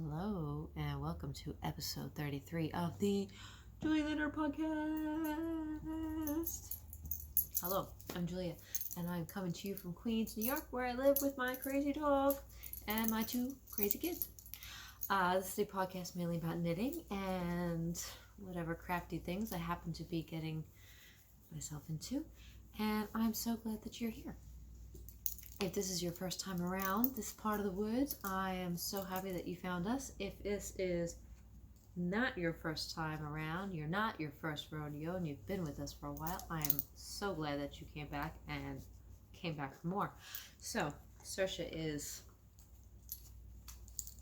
Hello and welcome to episode 33 of the Julia Later podcast. Hello, I'm Julia and I'm coming to you from Queens, New York, where I live with my crazy dog and my two crazy kids. This is a podcast mainly about knitting and whatever crafty things I happen to be getting myself into, and I'm so glad that you're here. If this is your first time around this part of the woods, I am so happy that you found us. If this is not your first time around, you're not your first rodeo, and you've been with us for a while, I am so glad that you came back for more. So, Saoirse is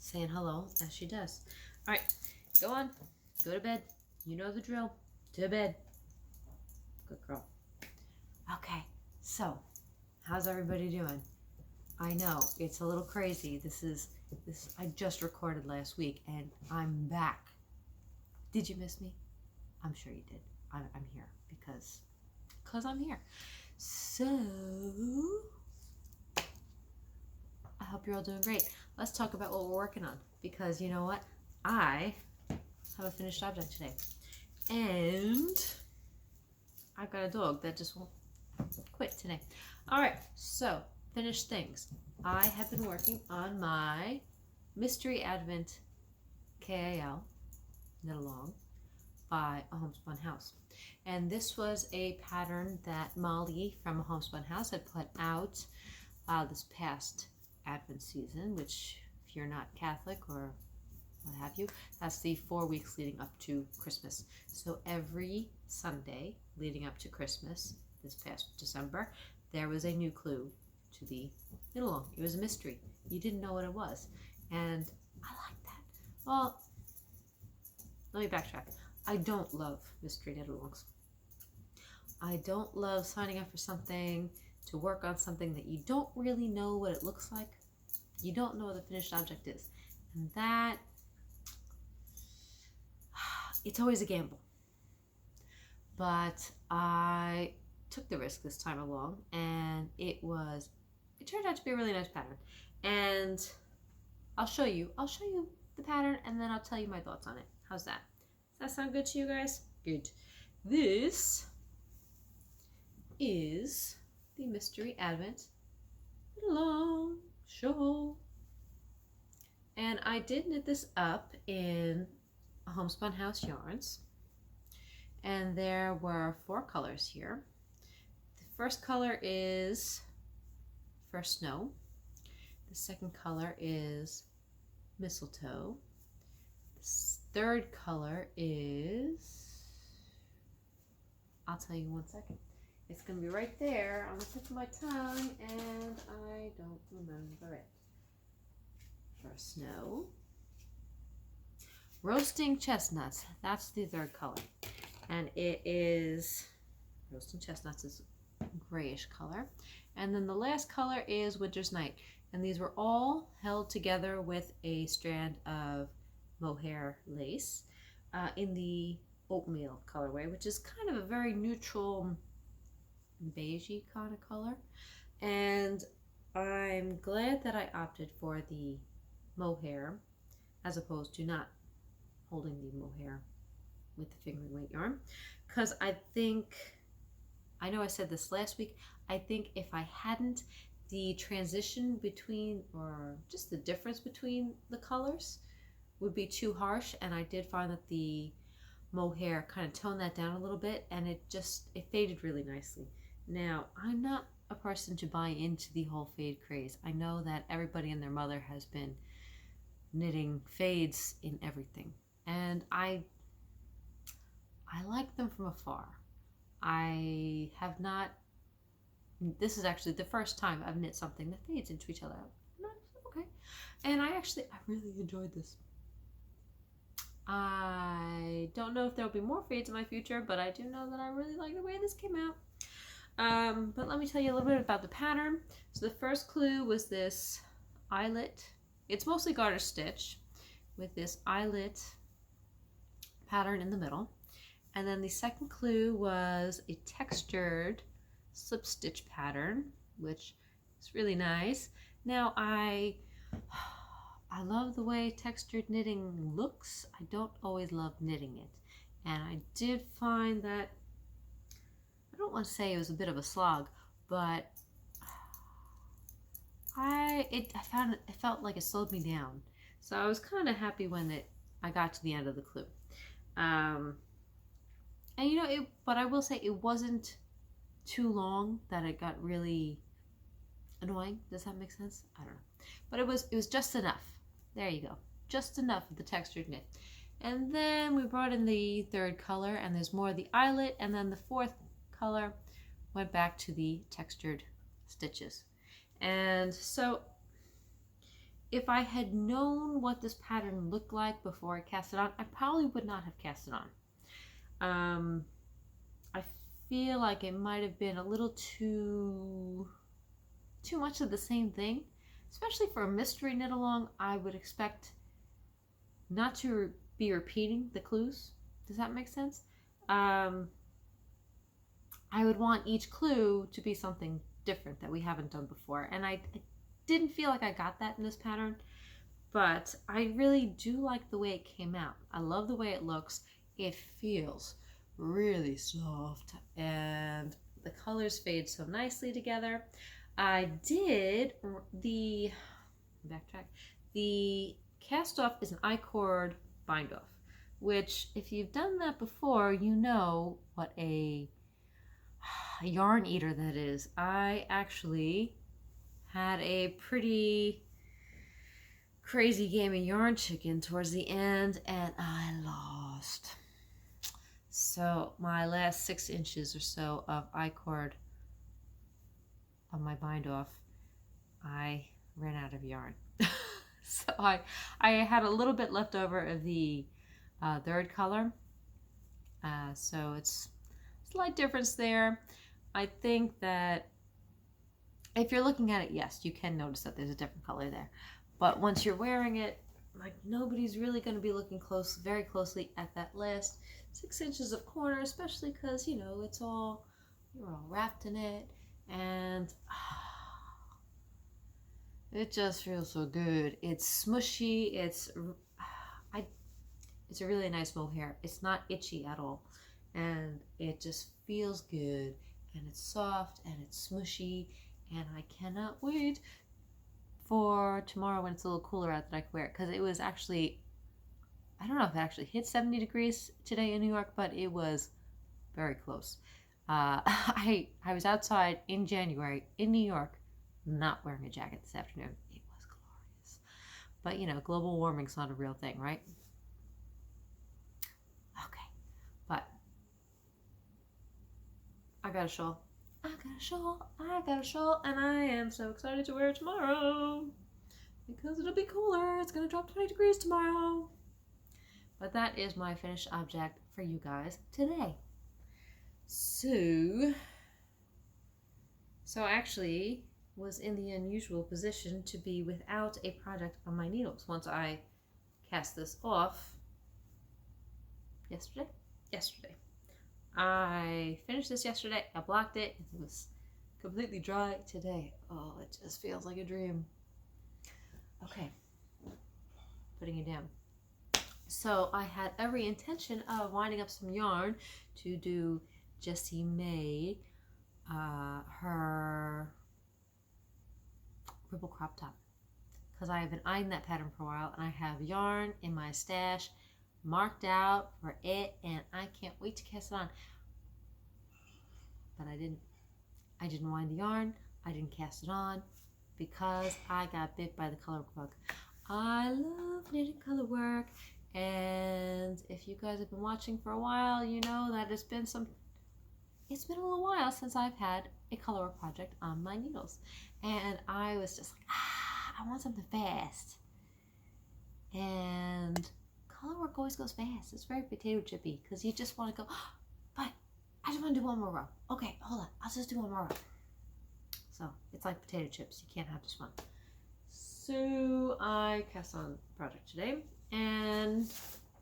saying hello as she does. All right, go on, go to bed. You know the drill. To bed. Good girl. Okay, so how's everybody doing? I know it's a little crazy. This I just recorded last week and I'm back. Did you miss me? I'm sure you did. I'm here because I'm here. So I hope you're all doing great. Let's talk about what we're working on, because you know what? I have a finished object today. And I've got a dog that just won't quit today. All right, so finished things. I have been working on my Mystery Advent KAL knit along by a Homespun house. And this was a pattern that Molly from a Homespun house had put out this past Advent season, which if you're not Catholic or what have you, that's the 4 weeks leading up to Christmas. So every Sunday leading up to Christmas this past December, there was a new clue to the knit along. It was a mystery. You didn't know what it was. And I like that. Well, let me backtrack. I don't love mystery knit alongs. I don't love signing up for something to work on something that you don't really know what it looks like. You don't know what the finished object is. And that, it's always a gamble. But I took the risk this time along, and it turned out to be a really nice pattern. And I'll show you the pattern, and then I'll tell you my thoughts on it. How's that? Does that sound good to you guys? Good. This is the Mystery Advent Knit Along Show. And I did knit this up in Homespun House yarns. And there were 4 colors here. The first color is First Snow. The second color is Mistletoe. The third color is, I'll tell you 1 second. It's going to be right there on the tip of my tongue, and I don't remember it. First Snow. Roasting Chestnuts. That's the third color. And it is, Roasting Chestnuts is grayish color. And then the last color is Winter's Night. And these were all held together with a strand of Mohair lace in the Oatmeal colorway, which is kind of a very neutral beigey kind of color. And I'm glad that I opted for the Mohair as opposed to not holding the Mohair with the fingering weight yarn, because I know I said this last week, I think if I hadn't, the transition between, or just the difference between the colors would be too harsh, and I did find that the Mohair kind of toned that down a little bit, and it faded really nicely. Now, I'm not a person to buy into the whole fade craze. I know that everybody and their mother has been knitting fades in everything, and I like them from afar. I have not, this is actually the first time I've knit something that fades into each other. Okay. And I really enjoyed this. I don't know if there'll be more fades in my future, but I do know that I really like the way this came out. But let me tell you a little bit about the pattern. So the first clue was this eyelet. It's mostly garter stitch with this eyelet pattern in the middle. And then the second clue was a textured slip stitch pattern, which is really nice. Now I I love the way textured knitting looks. I don't always love knitting it. And I did find that, I don't want to say it was a bit of a slog, but I found it felt like it slowed me down. So I was kind of happy when I got to the end of the clue. And you know, but I will say it wasn't too long that it got really annoying. Does that make sense? I don't know. But it was just enough. There you go. Just enough of the textured knit. And then we brought in the third color, and there's more of the eyelet, and then the fourth color went back to the textured stitches. And so if I had known what this pattern looked like before I cast it on, I probably would not have cast it on. I feel like it might have been a little too much of the same thing, especially for a mystery knit along. I would expect not to be repeating the clues. Does that make sense? I would want each clue to be something different that we haven't done before, and I didn't feel like I got that in this pattern, but I really do like the way it came out. I love the way it looks. It feels really soft, and the colors fade so nicely together. I did the cast off is an I-cord bind off, which if you've done that before, you know what a yarn eater that is. I actually had a pretty crazy game of yarn chicken towards the end, and I lost. So my last 6 inches or so of I-cord of my bind off, I ran out of yarn. So I had a little bit left over of the third color. So it's a slight difference there. I think that if you're looking at it, yes, you can notice that there's a different color there. But once you're wearing it, like, nobody's really going to be looking very closely at that last 6 inches of corner, especially because, you know, you're all wrapped in it, and it just feels so good. It's smushy. It's a really nice mohair. It's not itchy at all, and it just feels good, and it's soft, and it's smushy, and I cannot wait for tomorrow when it's a little cooler out that I can wear it, because it was actually, I don't know if it actually hit 70 degrees today in New York, but it was very close. I was outside in January in New York not wearing a jacket this afternoon. It was glorious. But you know, global warming's not a real thing, right? Okay, but I got a shawl. I got a shawl, and I am so excited to wear it tomorrow because it'll be cooler. It's gonna drop 20 degrees tomorrow. But that is my finished object for you guys today. So I actually was in the unusual position to be without a project on my needles once I cast this off yesterday. I finished this yesterday. I blocked it. It was completely dry today. Oh, it just feels like a dream. Okay, putting it down. So I had every intention of winding up some yarn to do Jessie May, her ripple crop top, because I have been eyeing that pattern for a while, and I have yarn in my stash marked out for it, and I can't wait to cast it on. But I didn't wind the yarn. I didn't cast it on because I got bit by the color bug. I love knitting color work, and if you guys have been watching for a while, you know that it's been a little while since I've had a color work project on my needles, and I was just like, I want something fast, and color work always goes fast. It's very potato chippy because you just want to go, but I just want to do one more row. Okay, hold on, I'll just do one more row. So it's like potato chips. You can't have just one. So I cast on the project today, and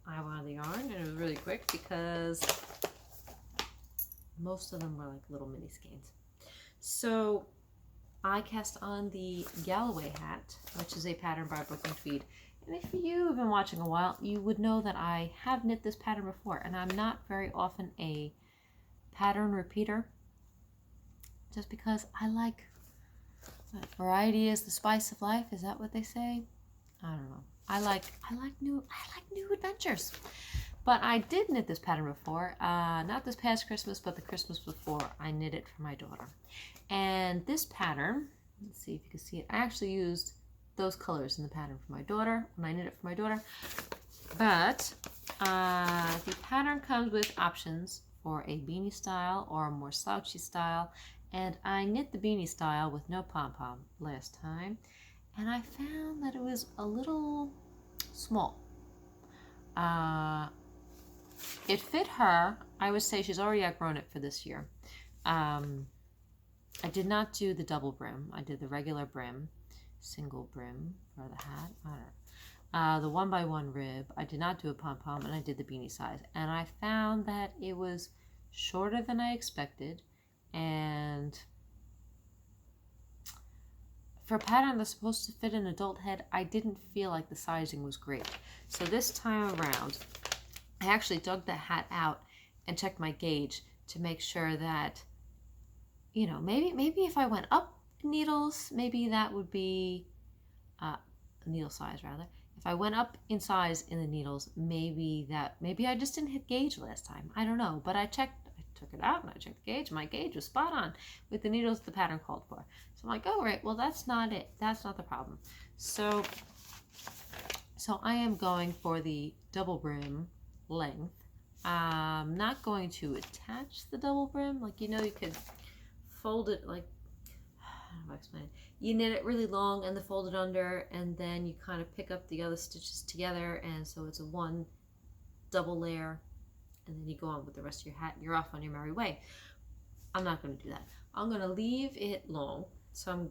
I wound the yarn, and it was really quick because most of them were like little mini skeins. So I cast on the Galloway hat, which is a pattern by Brooklyn Tweed. And if you have been watching a while, you would know that I have knit this pattern before, and I'm not very often a pattern repeater, just because I like variety is the spice of life. Is that what they say? I don't know. I like new adventures. But I did knit this pattern before, not this past Christmas, but the Christmas before. I knit it for my daughter. And this pattern, let's see if you can see it. I actually used those colors in the pattern for my daughter when I knit it for my daughter. But the pattern comes with options for a beanie style or a more slouchy style. And I knit the beanie style with no pom-pom last time. And I found that it was a little small. It fit her. I would say she's already outgrown it for this year. I did not do the double brim. I did the regular brim, single brim for the hat. I don't know. The 1x1 rib. I did not do a pom-pom, and I did the beanie size. And I found that it was shorter than I expected. And for a pattern that's supposed to fit an adult head, I didn't feel like the sizing was great. So this time around, I actually dug the hat out and checked my gauge to make sure that, you know, maybe if I went up needles, maybe that would be needle size rather. If I went up in size in the needles, maybe I just didn't hit gauge last time. I don't know, but I took it out and I checked the gauge. My gauge was spot on with the needles the pattern called for. So I'm like, oh right, well that's not it. That's not the problem. So I am going for the double brim length. I'm not going to attach the double brim. Like, you know, you could fold it like, how do I explain it? You knit it really long and then fold it under, and then you kind of pick up the other stitches together, and so it's a one double layer, and then you go on with the rest of your hat. You're off on your merry way. I'm not going to do that. I'm going to leave it long. So I'm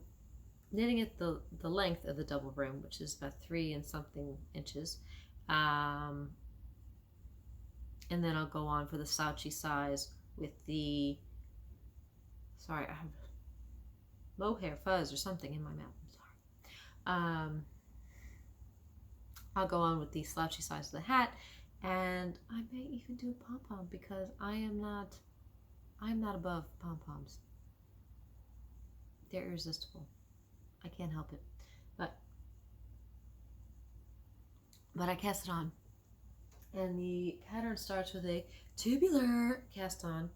knitting it the length of the double brim, which is about 3 and something inches. And then I'll go on for the slouchy size with the, sorry, I have Mohair fuzz or something in my mouth. I'm sorry. I'll go on with the slouchy size of the hat, and I may even do a pom-pom because I'm not above pom-poms. They're irresistible. I can't help it. But I cast it on. And the pattern starts with a tubular cast on.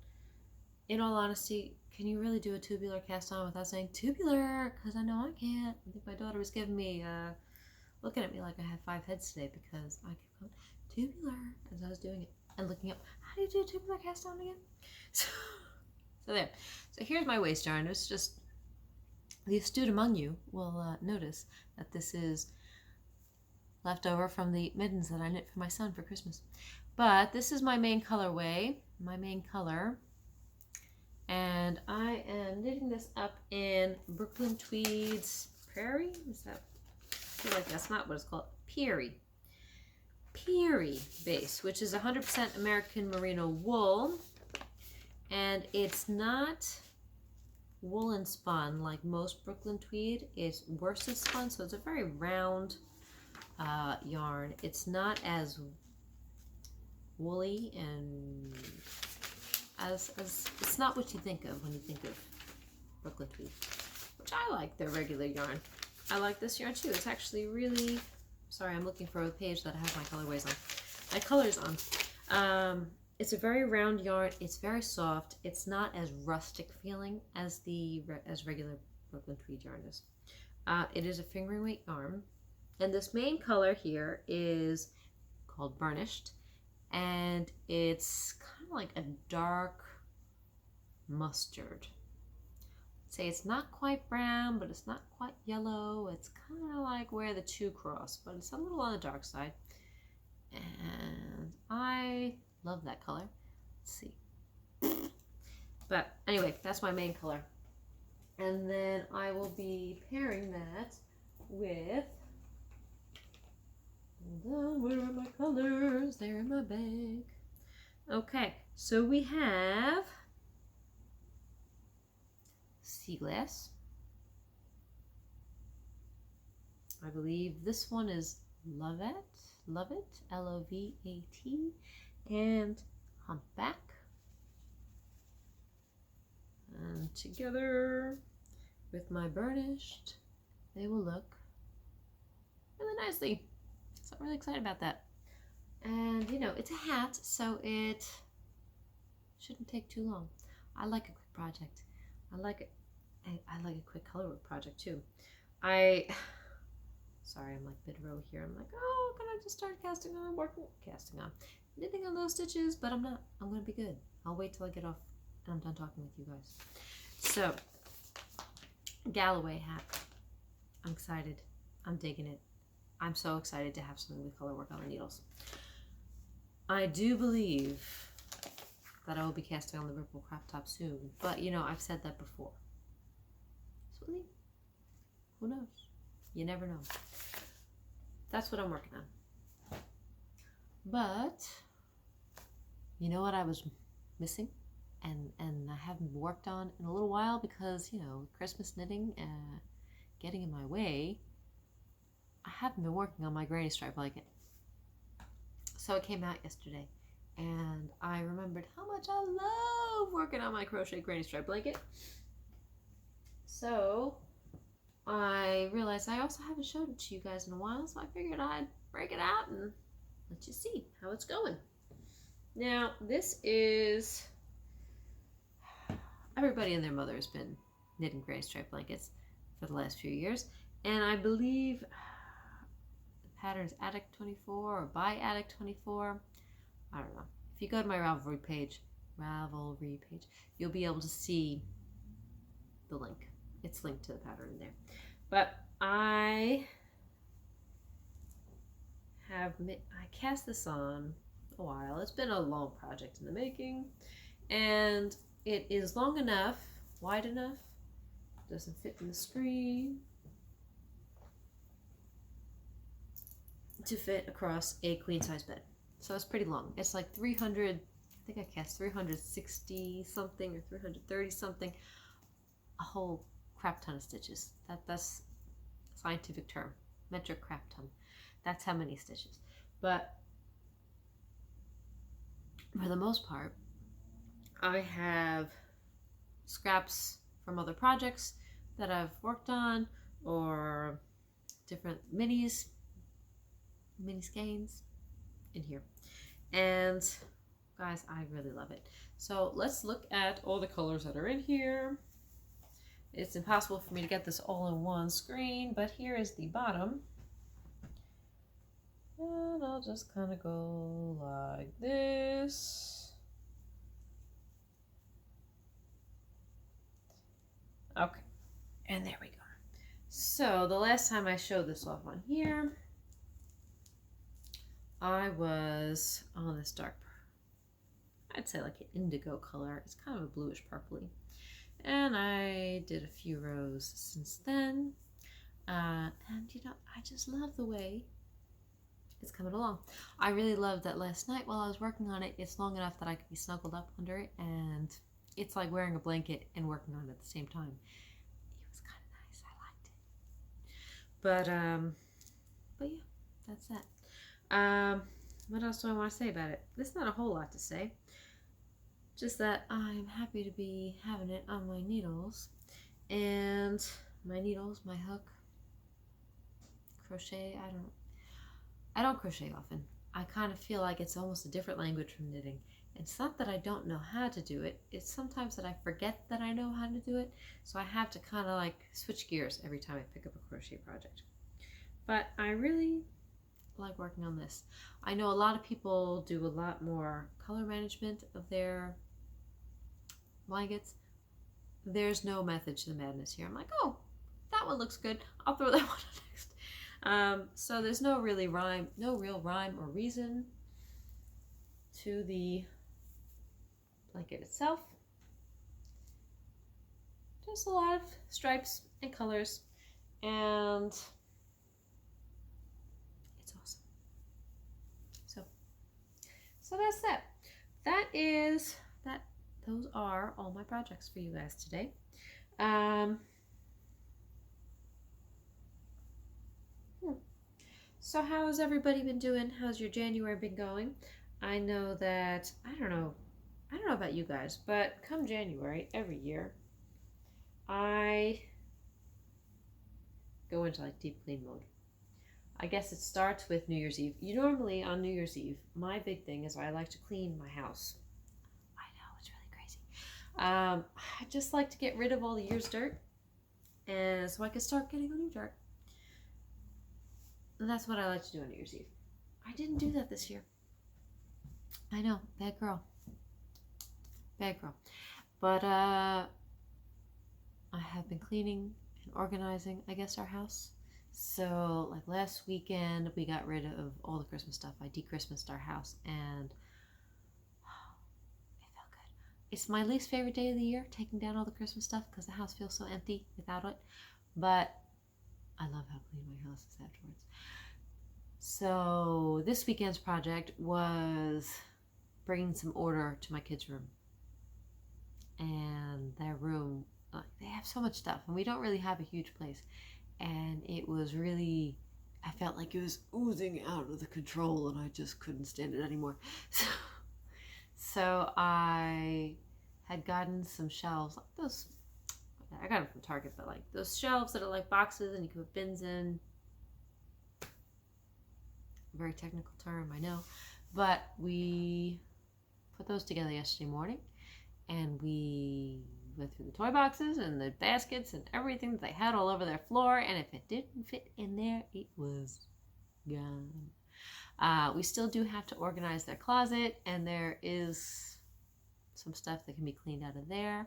In all honesty, can you really do a tubular cast on without saying tubular? Because I know I can't. I think my daughter was giving me, looking at me like I had 5 heads today because I kept going tubular as I was doing it and looking up, how do you do a tubular cast on again? So there. So here's my waist yarn. It's just, the astute among you will notice that this is left over from the mittens that I knit for my son for Christmas. But this is my main colorway, my main color. And I am knitting this up in Brooklyn Tweed's Peerie. Is that? I feel like that's not what it's called. Peerie. Peerie base, which is 100% American merino wool. And it's not woolen spun like most Brooklyn Tweed. It's worsted spun, so it's a very round yarn. It's not as woolly and as it's not what you think of when you think of Brooklyn Tweed, which I like their regular yarn. I like this yarn too. It's actually really, sorry, I'm looking for a page that has my colorways on, my colors on. It's a very round yarn. It's very soft. It's not as rustic feeling as regular Brooklyn Tweed yarn is. It is a fingering weight yarn, and this main color here is called Burnished, and it's kind of like a dark mustard. I'd say it's not quite brown, but it's not quite yellow. It's kind of like where the two cross, but it's a little on the dark side. And I love that color. Let's see. But anyway, that's my main color. And then I will be pairing that with, hold on, where are my colors? They're in my bag. Okay, so we have sea glass, I believe this one is Lovat, Lovat, and Humpback. And together with my Burnished, they will look really nicely. So I'm really excited about that. And you know, it's a hat, so it shouldn't take too long. I like a quick project. I like a quick color work project too. Sorry, I'm like mid-row here. I'm like, oh, can I just start knitting on those stitches? But I'm not. I'm gonna be good. I'll wait till I get off and I'm done talking with you guys. So, Galloway hat. I'm excited. I'm digging it. I'm so excited to have something with color work on the needles. I do believe that I will be casting on the Ripple crop top soon, but you know, I've said that before. So who knows? You never know. That's what I'm working on. But you know what I was missing and I haven't worked on in a little while because, you know, Christmas knitting getting in my way. I haven't been working on my granny stripe blanket. So it came out yesterday and I remembered how much I love working on my crochet granny stripe blanket. So I realized I also haven't showed it to you guys in a while, so I figured I'd break it out and let you see how it's going. Now, this is, everybody and their mother has been knitting granny stripe blankets for the last few years, and I believe the pattern's Attic 24 or by Attic 24. I don't know. If you go to my Ravelry page, you'll be able to see the link. It's linked to the pattern in there. But I cast this on a while. It's been a long project in the making, and it is long enough, wide enough, doesn't fit in the screen, to fit across a queen size bed. So it's pretty long. It's like 300, I think I cast 360 something or 330 something, a whole crap ton of stitches. That's a scientific term, metric crap ton. That's how many stitches. But for the most part, I have scraps from other projects that I've worked on, or different mini skeins in here. And guys, I really love it. So let's look at all the colors that are in here. It's impossible for me to get this all in one screen, but here is the bottom. And I'll just kind of go like this. Okay, and there we go. So the last time I showed this off on here, I was on this dark, I'd say like an indigo color. It's kind of a bluish purpley. And I did a few rows since then. And you know, I just love the way it's coming along. I really loved that last night while I was working on it. It's long enough that I could be snuggled up under it, and it's like wearing a blanket and working on it at the same time. It was kind of nice. I liked it. But yeah, that's that. What else do I want to say about it? There's not a whole lot to say. Just that I'm happy to be having it on my needles. And my needles, my hook, crochet, I don't crochet often. I kind of feel like it's almost a different language from knitting. It's not that I don't know how to do it. It's sometimes that I forget that I know how to do it. So I have to kind of like switch gears every time I pick up a crochet project. But I really like working on this. I know a lot of people do a lot more color management of their blankets. There's no method to the madness here. I'm like, oh, that one looks good. I'll throw that one on next. So there's no real rhyme or reason to the blanket itself. Just a lot of stripes and colors, and it's awesome. So that's that. Those are all my projects for you guys today. So how has everybody been doing? How's your January been going? I know that, I don't know about you guys, but come January every year, I go into like deep clean mode. I guess it starts with New Year's Eve. Normally on New Year's Eve, my big thing is I like to clean my house. I know, it's really crazy. I just like to get rid of all the year's dirt, and so I can start getting a new dirt. And that's what I like to do on New Year's Eve. I didn't do that this year. I know, bad girl. Bad girl. But I have been cleaning and organizing, I guess, our house. So like last weekend we got rid of all the Christmas stuff. I de-Christmased our house and it felt good. It's my least favorite day of the year, taking down all the Christmas stuff, because the house feels so empty without it. But I love how clean my house is afterwards. So this weekend's project was bringing some order to my kids' room. And their room, they have so much stuff, and we don't really have a huge place. And it was really, I felt like it was oozing out of the control, and I just couldn't stand it anymore. So I had gotten some shelves, like those, I got them from Target, but like those shelves that are like boxes and you can put bins in. Very technical term, I know. But we put those together yesterday morning, and we went through the toy boxes and the baskets and everything that they had all over their floor, and if it didn't fit in there, it was gone. We still do have to organize their closet, and there is some stuff that can be cleaned out of there.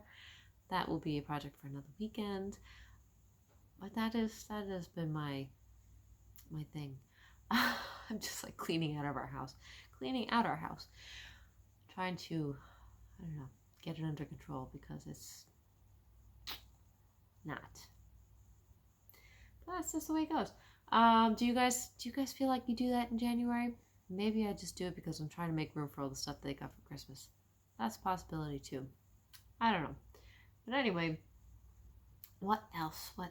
That will be a project for another weekend. But that has been my thing. I'm just like cleaning out our house. Trying to, I don't know, get it under control, because it's not. But that's just the way it goes. Do you guys feel like you do that in January? Maybe I just do it because I'm trying to make room for all the stuff they got for Christmas. That's a possibility too. I don't know. But anyway, what else? I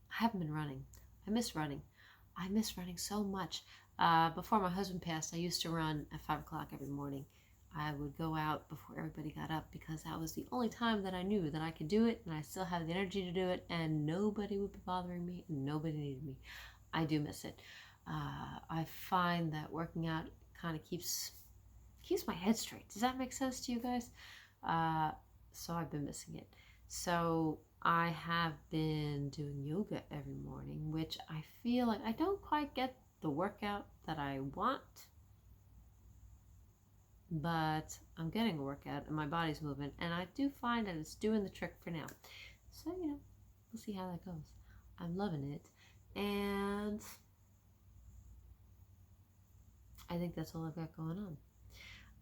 haven't been running. I miss running so much. Before my husband passed, I used to run at 5 o'clock every morning. I would go out before everybody got up, because that was the only time that I knew that I could do it, and I still have the energy to do it, and nobody would be bothering me, and nobody needed me. I do miss it. I find that working out kind of keeps my head straight. Does that make sense to you guys? So I've been missing it. So I have been doing yoga every morning, which I feel like I don't quite get the workout that I want, but I'm getting a workout and my body's moving, and I do find that it's doing the trick for now. So, we'll see how that goes. I'm loving it, and I think that's all I've got going on.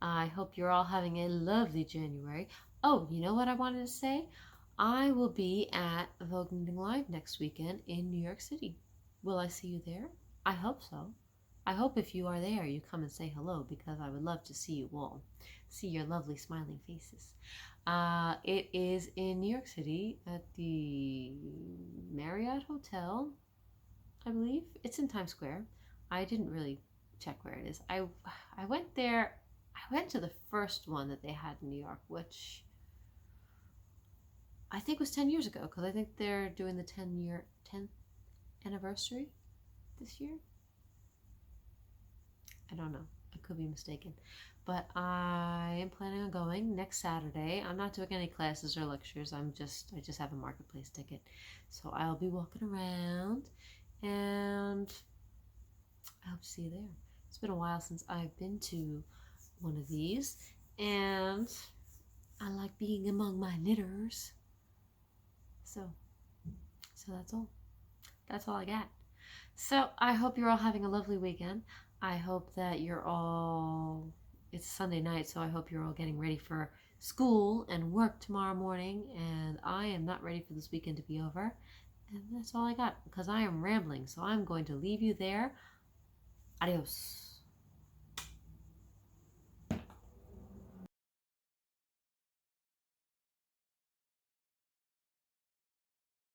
I hope you're all having a lovely January. Oh, you know what I wanted to say? I will be at Vogue Knitting Live next weekend in New York City. Will I see you there? I hope so. I hope if you are there, you come and say hello, because I would love to see you all. See your lovely smiling faces. It is in New York City at the Marriott Hotel, I believe. It's in Times Square. I didn't really check where it is. I went there. I went to the first one that they had in New York, which I think was 10 years ago, because I think they're doing the 10th anniversary this year. I don't know. I could be mistaken. But I am planning on going next Saturday. I'm not doing any classes or lectures. I just have a marketplace ticket. So I'll be walking around, and I hope to see you there. It's been a while since I've been to one of these, and I like being among my knitters. So that's all. That's all I got. So I hope you're all having a lovely weekend. I hope that it's Sunday night, so I hope you're all getting ready for school and work tomorrow morning, and I am not ready for this weekend to be over. And that's all I got, because I am rambling, so I'm going to leave you there. Adios.